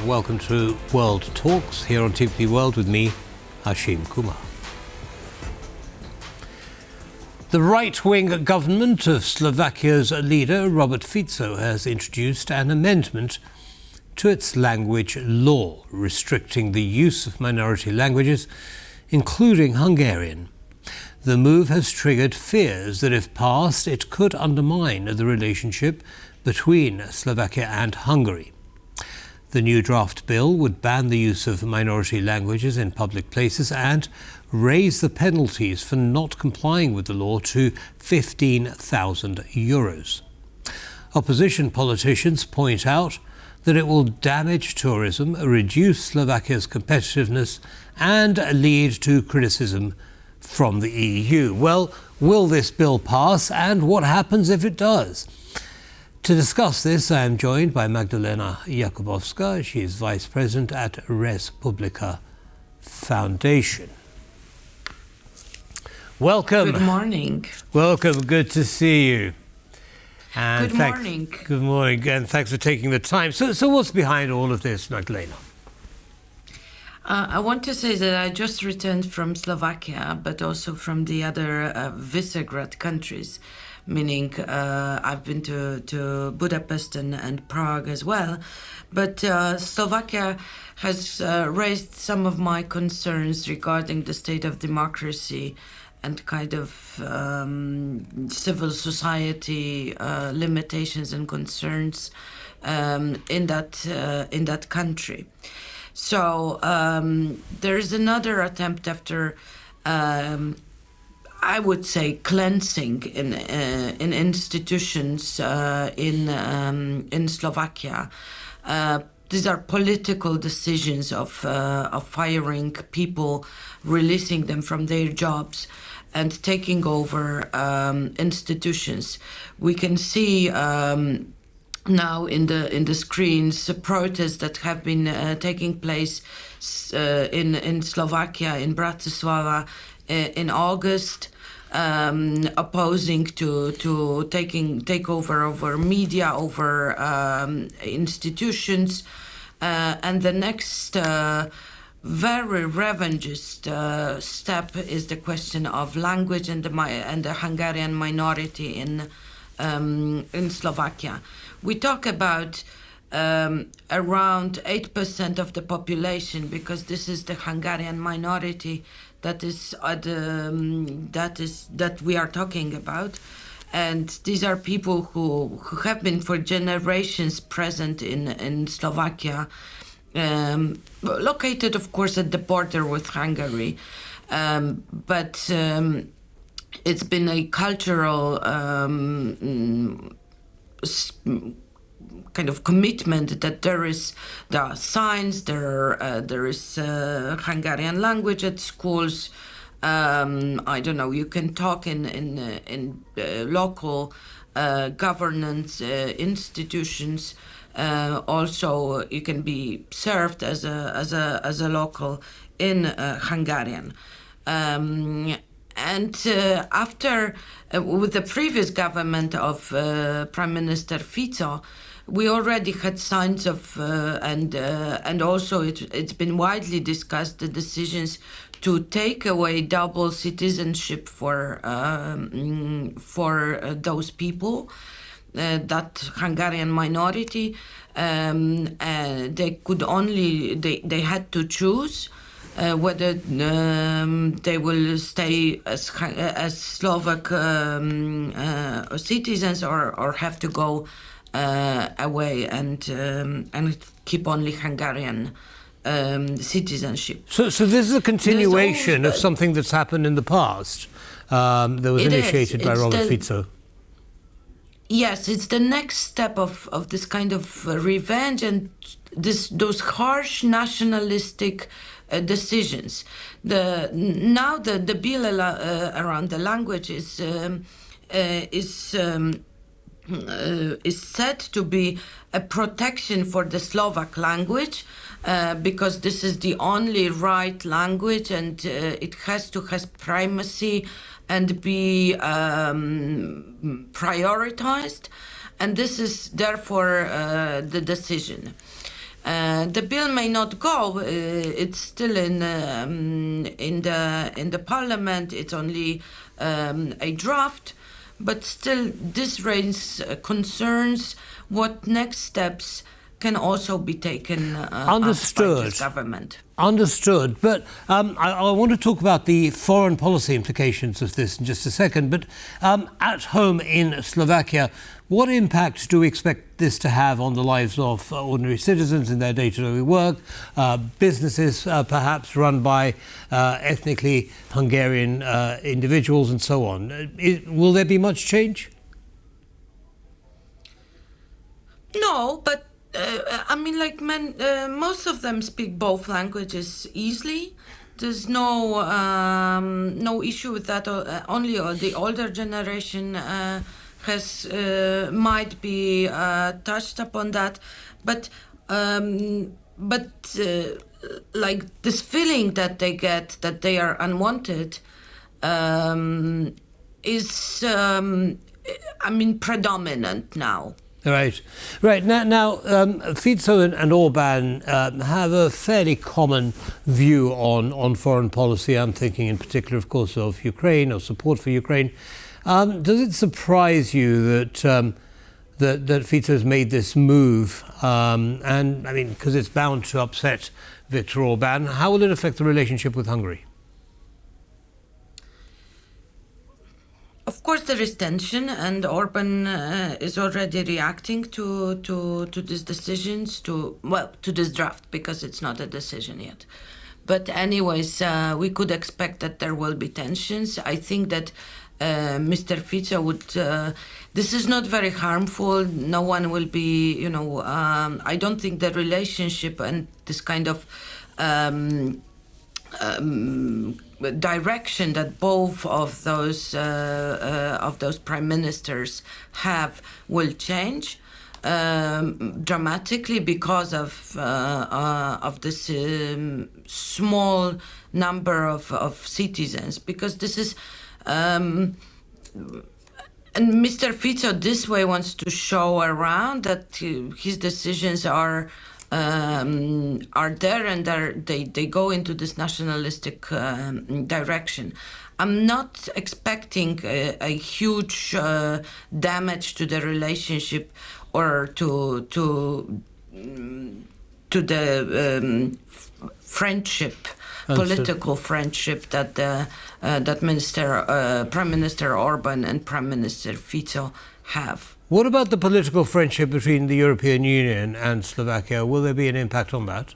and welcome to World Talks here on TVP World with me, Hashim Kumar. The right-wing government of Slovakia's leader, Robert Fico, has introduced an amendment to its language law, restricting the use of minority languages, including Hungarian. The move has triggered fears that if passed, it could undermine the relationship between Slovakia and Hungary. The new draft bill would ban the use of minority languages in public places and raise the penalties for not complying with the law to €15,000. Opposition politicians point out that it will damage tourism, reduce Slovakia's competitiveness, and lead to criticism from the EU. Well, will this bill pass, and what happens if it does? To discuss this, I am joined by Magdalena Jakubowska. She is Vice President at Res Publica Foundation. Welcome. Good morning. Welcome. Good to see you. And good morning. Good morning, and thanks for taking the time. So what's behind all of this, Magdalena? I want to say that I just returned from Slovakia, but also from the other Visegrad countries, meaning I've been to Budapest and Prague as well. But Slovakia has raised some of my concerns regarding the state of democracy and kind of civil society limitations and concerns in that country. So there is another attempt after, I would say, cleansing in institutions in Slovakia. These are political decisions of firing people, releasing them from their jobs, and taking over institutions. We can see now in the screens protests that have been taking place in Slovakia, in Bratislava, in August, opposing to take over media, over institutions, and the next very revanchist step is the question of language and the Hungarian minority in Slovakia. We talk about around 8% of the population, because this is the Hungarian minority that we are talking about, and these are people who have been for generations present in Slovakia, located, of course, at the border with Hungary, but it's been a cultural kind of commitment that there are signs, there is Hungarian language at schools. I don't know. You can talk in local governance institutions. Also, you can be served as a local in Hungarian. And after, with the previous government of Prime Minister Fico, we already had signs of, and also it's been widely discussed, the decisions to take away double citizenship for those people, that Hungarian minority. They had to choose whether they will stay as Slovak citizens or have to go away and keep only Hungarian citizenship. So this is a continuation of something that's happened in the past that was initiated by Robert Fico. Yes, it's the next step of this kind of revenge and those harsh nationalistic decisions. The bill around the language is said to be a protection for the Slovak language, because this is the only right language, and it has to have primacy and be prioritized, and this is therefore the decision. The bill may not go. It's still in the parliament. It's only a draft, but still, this raises concerns. What next steps can also be taken up by this government? Understood. But I want to talk about the foreign policy implications of this in just a second. But at home in Slovakia, what impact do we expect this to have on the lives of ordinary citizens in their day-to-day work, businesses perhaps run by ethnically Hungarian individuals and so on? Will there be much change? No, but I mean, most of them speak both languages easily. There's no issue with that. Only the older generation might be touched upon that, but like this feeling that they get that they are unwanted is predominant now. Right. Now Fico and Orban have a fairly common view on foreign policy. I'm thinking in particular, of course, of Ukraine or support for Ukraine. Does it surprise you that Fico has made this move? And I mean, because it's bound to upset Viktor Orban, how will it affect the relationship with Hungary? Of course, there is tension, and Orban is already reacting to these decisions, to this draft, because it's not a decision yet. But anyways, we could expect that there will be tensions. I think that Mr. Fico would. This is not very harmful. No one will be. I don't think the relationship and this kind of direction that both of those prime ministers have will change dramatically because of this small number of citizens. Because this is and Mr. Fico this way wants to show around that his decisions are there, and they go into this nationalistic direction. I'm not expecting a huge damage to the relationship or to the friendship, political friendship that Prime Minister Orban and Prime Minister Fico have. What about the political friendship between the European Union and Slovakia? Will there be an impact on that?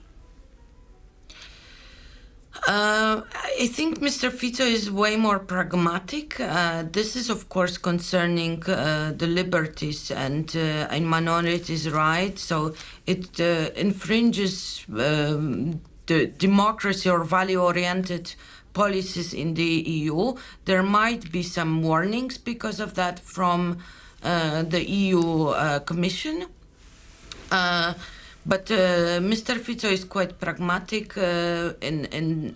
I think Mr. Fico is way more pragmatic. This is, of course, concerning the liberties and minorities' rights. So it infringes the democracy or value-oriented policies in the EU. There might be some warnings because of that from the EU Commission. But Mr. Fico is quite pragmatic in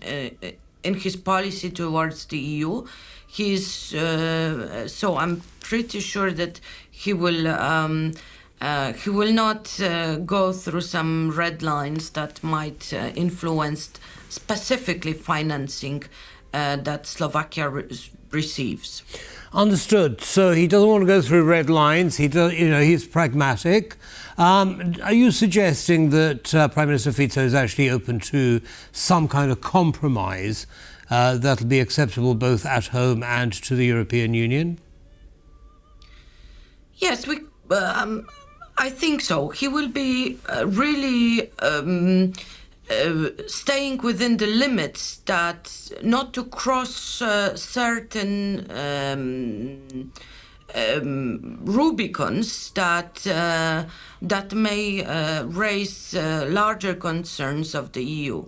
his policy towards the EU. So I'm pretty sure that he will not go through some red lines that might influence specifically financing that Slovakia receives. Understood. So he doesn't want to go through red lines. He's pragmatic. Are you suggesting that Prime Minister Fico is actually open to some kind of compromise that'll be acceptable both at home and to the European Union? Yes, I think so. He will be really staying within the limits, that not to cross certain Rubicons that may raise larger concerns of the EU.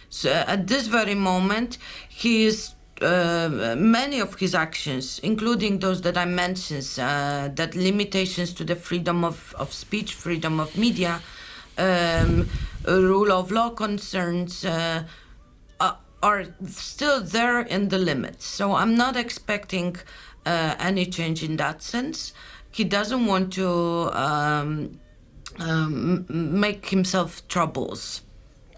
So at this very moment, many of his actions, including those that I mentioned, that limitations to the freedom of speech, freedom of media, rule of law concerns, are still there in the limits. So I'm not expecting any change in that sense. He doesn't want to make himself troubles.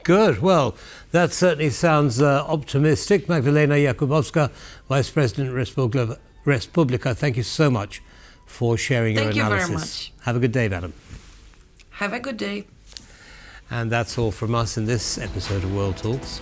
Good. Well, that certainly sounds optimistic. Magdalena Jakubowska, Vice President, Res Publica, thank you so much for sharing your analysis. Thank you very much. Have a good day, madam. Have a good day. And that's all from us in this episode of World Talks.